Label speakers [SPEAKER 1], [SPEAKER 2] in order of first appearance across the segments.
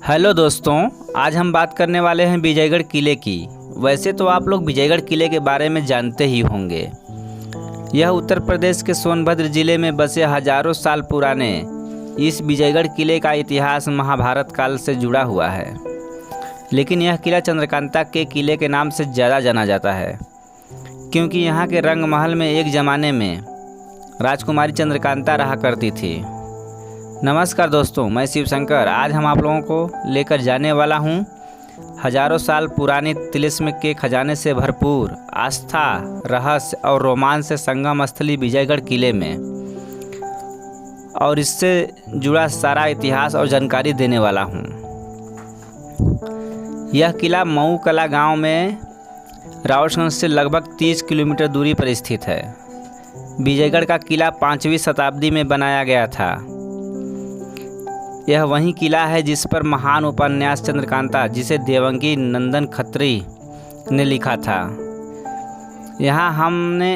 [SPEAKER 1] Hello दोस्तों, आज हम बात करने वाले हैं विजयगढ़ किले की। वैसे तो आप लोग विजयगढ़ किले के बारे में जानते ही होंगे। यह उत्तर प्रदेश के सोनभद्र जिले में बसे हजारों साल पुराने इस विजयगढ़ किले का इतिहास महाभारत काल से जुड़ा हुआ है। लेकिन यह किला चंद्रकांता के किले के नाम से ज़्यादा जाना जाता है, क्योंकि यहाँ के रंग महल में एक ज़माने में राजकुमारी चंद्रकांता रहा करती थी। नमस्कार दोस्तों, मैं शिव शंकर। आज हम आप लोगों को लेकर जाने वाला हूँ हजारों साल पुराने तिलिस्म के खजाने से भरपूर आस्था, रहस्य और रोमांच से संगम स्थली विजयगढ़ किले में, और इससे जुड़ा सारा इतिहास और जानकारी देने वाला हूँ। यह किला मऊ कला गांव में रावटगंज से लगभग 30 किलोमीटर दूरी पर स्थित है। विजयगढ़ का किला 5वीं शताब्दी में बनाया गया था। यह वही किला है जिस पर महान उपन्यास चंद्रकांता, जिसे देवंगी नंदन खत्री ने लिखा था। यहाँ हमने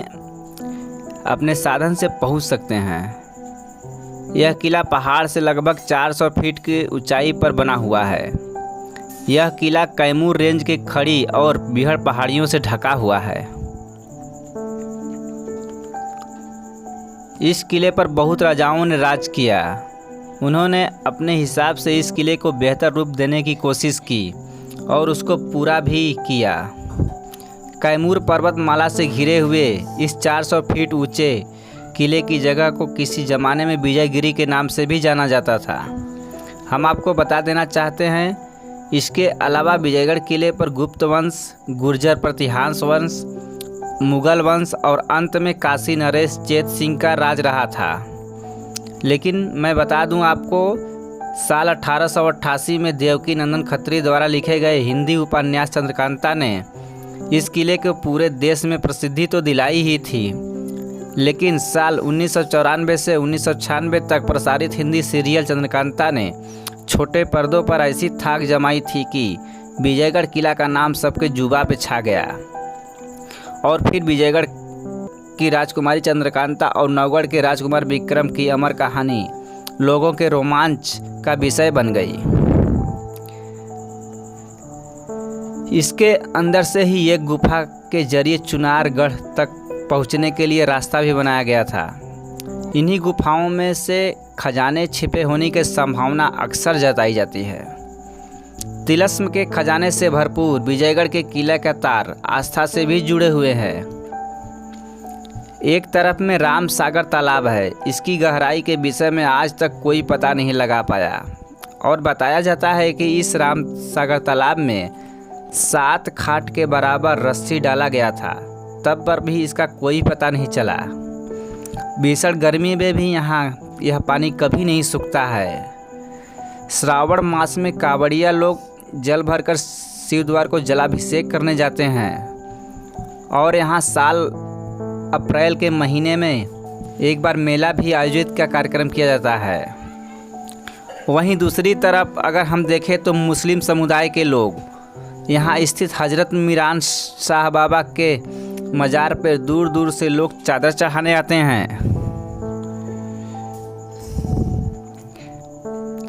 [SPEAKER 1] अपने साधन से पहुँच सकते हैं। यह किला पहाड़ से लगभग 400 फीट की ऊंचाई पर बना हुआ है। यह किला कैमूर रेंज के खड़ी और बिहड़ पहाड़ियों से ढका हुआ है। इस किले पर बहुत राजाओं ने राज किया। उन्होंने अपने हिसाब से इस किले को बेहतर रूप देने की कोशिश की और उसको पूरा भी किया। कैमूर पर्वतमाला से घिरे हुए इस 400 फीट ऊंचे किले की जगह को किसी ज़माने में विजयगिरी के नाम से भी जाना जाता था। हम आपको बता देना चाहते हैं, इसके अलावा विजयगढ़ किले पर गुप्त वंश, गुर्जर प्रतिहांस वंश, मुगल वंश और अंत में काशी नरेश चेत सिंह का राज रहा था। लेकिन मैं बता दूं आपको, साल 1888 में देवकी नंदन खत्री द्वारा लिखे गए हिंदी उपन्यास चंद्रकांता ने इस किले को पूरे देश में प्रसिद्धि तो दिलाई ही थी, लेकिन साल 1994 से 1996 तक प्रसारित हिंदी सीरियल चंद्रकांता ने छोटे पर्दों पर ऐसी थाक जमाई थी कि विजयगढ़ किला का नाम सबके जुबां पे छा गया। और फिर विजयगढ़ की राजकुमारी चंद्रकांता और नौगढ़ के राजकुमार विक्रम की अमर कहानी लोगों के रोमांच का विषय बन गई। इसके अंदर से ही एक गुफा के जरिए चुनारगढ़ तक पहुंचने के लिए रास्ता भी बनाया गया था। इन्हीं गुफाओं में से खजाने छिपे होने की संभावना अक्सर जताई जाती है। तिलिस्म के खजाने से भरपूर विजयगढ़ के किले का तार आस्था से भी जुड़े हुए हैं। एक तरफ में राम सागर तालाब है। इसकी गहराई के विषय में आज तक कोई पता नहीं लगा पाया, और बताया जाता है कि इस राम सागर तालाब में 7 खाट के बराबर रस्सी डाला गया था, तब पर भी इसका कोई पता नहीं चला। भीषण गर्मी में भी यहाँ यह पानी कभी नहीं सूखता है। श्रावण मास में कांवड़िया लोग जल भरकर शिव द्वार को जलाभिषेक करने जाते हैं, और यहाँ साल अप्रैल के महीने में एक बार मेला भी आयोजित का कार्यक्रम किया जाता है। वहीं दूसरी तरफ अगर हम देखें तो मुस्लिम समुदाय के लोग यहाँ स्थित हजरत मीरान शाह बाबा के मज़ार पर दूर दूर से लोग चादर चढ़ाने आते हैं।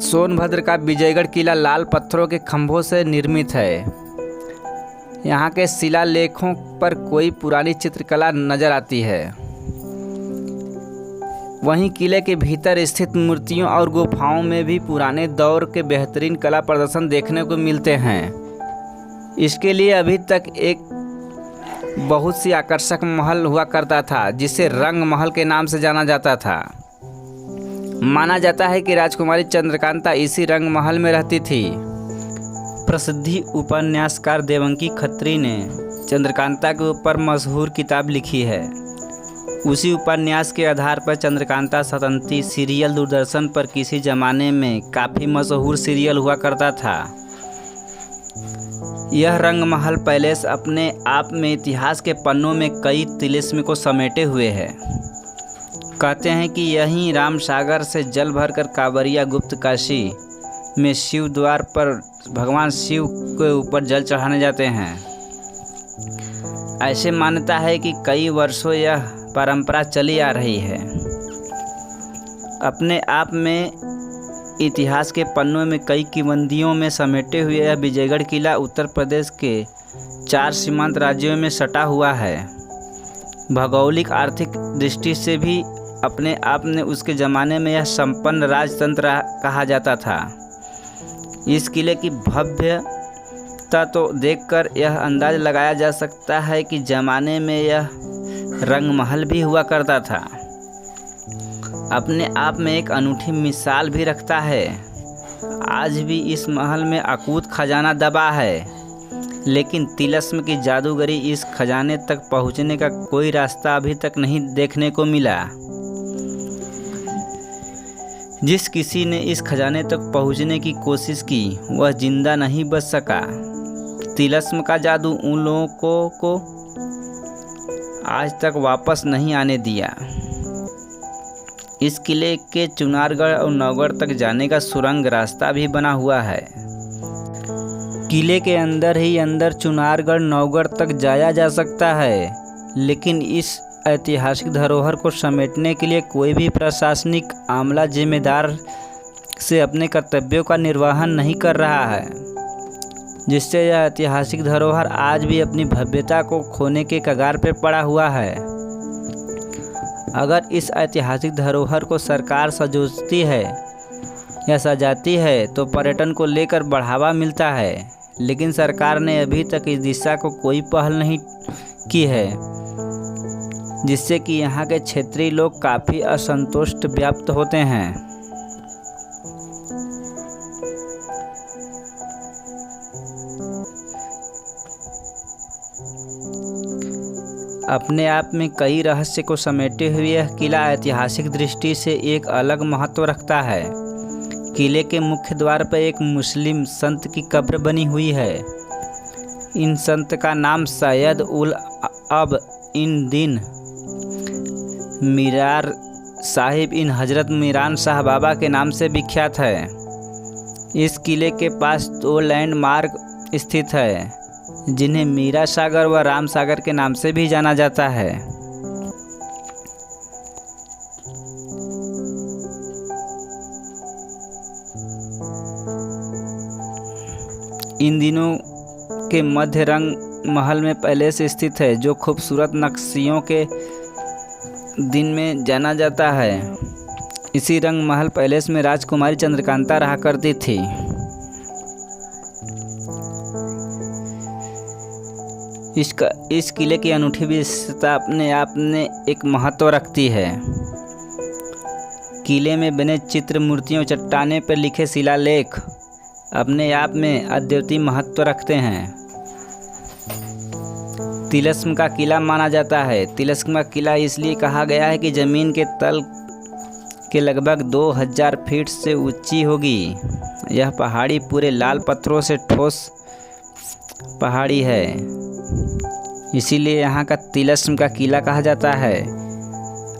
[SPEAKER 1] सोनभद्र का विजयगढ़ किला लाल पत्थरों के खंभों से निर्मित है। यहाँ के शिलालेखों पर कोई पुरानी चित्रकला नजर आती है। वहीं किले के भीतर स्थित मूर्तियों और गुफाओं में भी पुराने दौर के बेहतरीन कला प्रदर्शन देखने को मिलते हैं। इसके लिए अभी तक एक बहुत सी आकर्षक महल हुआ करता था, जिसे रंग महल के नाम से जाना जाता था। माना जाता है कि राजकुमारी चंद्रकांता इसी रंग महल में रहती थी। प्रसिद्ध उपन्यासकार देवंगी खत्री ने चंद्रकांता के ऊपर मशहूर किताब लिखी है। उसी उपन्यास के आधार पर चंद्रकांता सतंती सीरियल दूरदर्शन पर किसी ज़माने में काफ़ी मशहूर सीरियल हुआ करता था। यह रंगमहल पैलेस अपने आप में इतिहास के पन्नों में कई तिलिस्म को समेटे हुए है। कहते हैं कि यहीं राम सागर से जल भरकर कांवरिया गुप्त काशी में शिव द्वार पर भगवान शिव के ऊपर जल चढ़ाने जाते हैं। ऐसे मान्यता है कि कई वर्षों यह परंपरा चली आ रही है। अपने आप में इतिहास के पन्नों में कई किबंदियों में समेटे हुए यह विजयगढ़ किला उत्तर प्रदेश के 4 सीमांत राज्यों में सटा हुआ है। भौगोलिक आर्थिक दृष्टि से भी अपने आप में उसके ज़माने में यह संपन्न राजतंत्र कहा जाता था। इस किले की भव्यता तो देखकर यह अंदाज लगाया जा सकता है कि ज़माने में यह रंगमहल भी हुआ करता था। अपने आप में एक अनूठी मिसाल भी रखता है। आज भी इस महल में अकूत खजाना दबा है, लेकिन तिलस्म की जादूगरी इस खजाने तक पहुंचने का कोई रास्ता अभी तक नहीं देखने को मिला। जिस किसी ने इस खजाने तक पहुंचने की कोशिश की वह जिंदा नहीं बच सका। तिलस्म का जादू उन लोगों को आज तक वापस नहीं आने दिया। इस किले के चुनारगढ़ और नौगढ़ तक जाने का सुरंग रास्ता भी बना हुआ है। किले के अंदर ही अंदर चुनारगढ़ नौगढ़ तक जाया जा सकता है, लेकिन इस ऐतिहासिक धरोहर को समेटने के लिए कोई भी प्रशासनिक आमला जिम्मेदार से अपने कर्तव्यों का निर्वहन नहीं कर रहा है, जिससे यह ऐतिहासिक धरोहर आज भी अपनी भव्यता को खोने के कगार पर पड़ा हुआ है। अगर इस ऐतिहासिक धरोहर को सरकार सजोती है या सजाती है तो पर्यटन को लेकर बढ़ावा मिलता है, लेकिन सरकार ने अभी तक इस दिशा को कोई पहल नहीं की है, जिससे कि यहाँ के क्षेत्रीय लोग काफ़ी असंतुष्ट व्याप्त होते हैं। अपने आप में कई रहस्य को समेटे हुए यह किला ऐतिहासिक दृष्टि से एक अलग महत्व रखता है। किले के मुख्य द्वार पर एक मुस्लिम संत की कब्र बनी हुई है। इन संत का नाम सैयद उल अब इन दिन मीरार साहिब इन हजरत मीरान शाह बाबा के नाम से विख्यात है। इस किले के पास 2 लैंडमार्क स्थित है, जिन्हें मीरा सागर व राम सागर के नाम से भी जाना जाता है। इन दिनों के मध्य रंग महल में पहले से स्थित है, जो खूबसूरत नक्शियों के दिन में जाना जाता है। इसी रंग महल पैलेस में राजकुमारी चंद्रकांता रहा करती थी। इस किले की अनूठी विशेषता अपने आप में एक महत्व रखती है। किले में बने चित्र, मूर्तियों, चट्टाने पर लिखे शिलालेख अपने आप में अद्वितीय महत्व रखते हैं। तिलस्म का किला माना जाता है। तिलस्म का किला इसलिए कहा गया है कि ज़मीन के तल के लगभग 2000 फीट से ऊंची होगी। यह पहाड़ी पूरे लाल पत्थरों से ठोस पहाड़ी है, इसीलिए यहाँ का तिलस्म का किला कहा जाता है।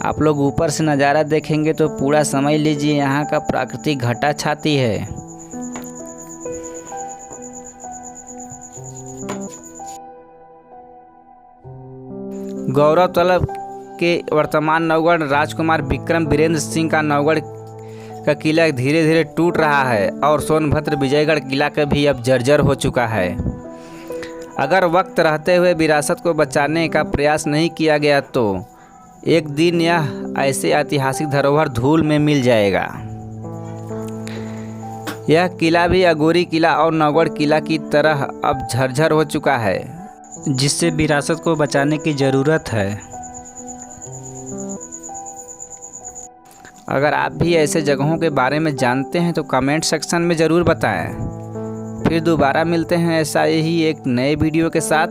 [SPEAKER 1] आप लोग ऊपर से नज़ारा देखेंगे तो पूरा समझ लीजिए यहाँ का प्राकृतिक घटा छाती है। गौरव तलब के वर्तमान नौगढ़ राजकुमार विक्रम वीरेंद्र सिंह का नौगढ़ का किला धीरे धीरे टूट रहा है और सोनभद्र विजयगढ़ किला का भी अब जर्जर हो चुका है। अगर वक्त रहते हुए विरासत को बचाने का प्रयास नहीं किया गया तो एक दिन यह ऐसे ऐतिहासिक धरोहर धूल में मिल जाएगा। यह किला भी अघोरी किला और नौगढ़ किला की तरह अब झरझर हो चुका है, जिससे विरासत को बचाने की ज़रूरत है। अगर आप भी ऐसे जगहों के बारे में जानते हैं तो कमेंट सेक्शन में ज़रूर बताएं। फिर दोबारा मिलते हैं ऐसा ही एक नए वीडियो के साथ।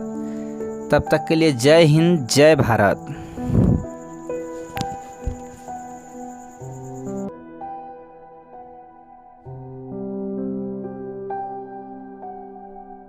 [SPEAKER 1] तब तक के लिए जय हिंद, जय भारत।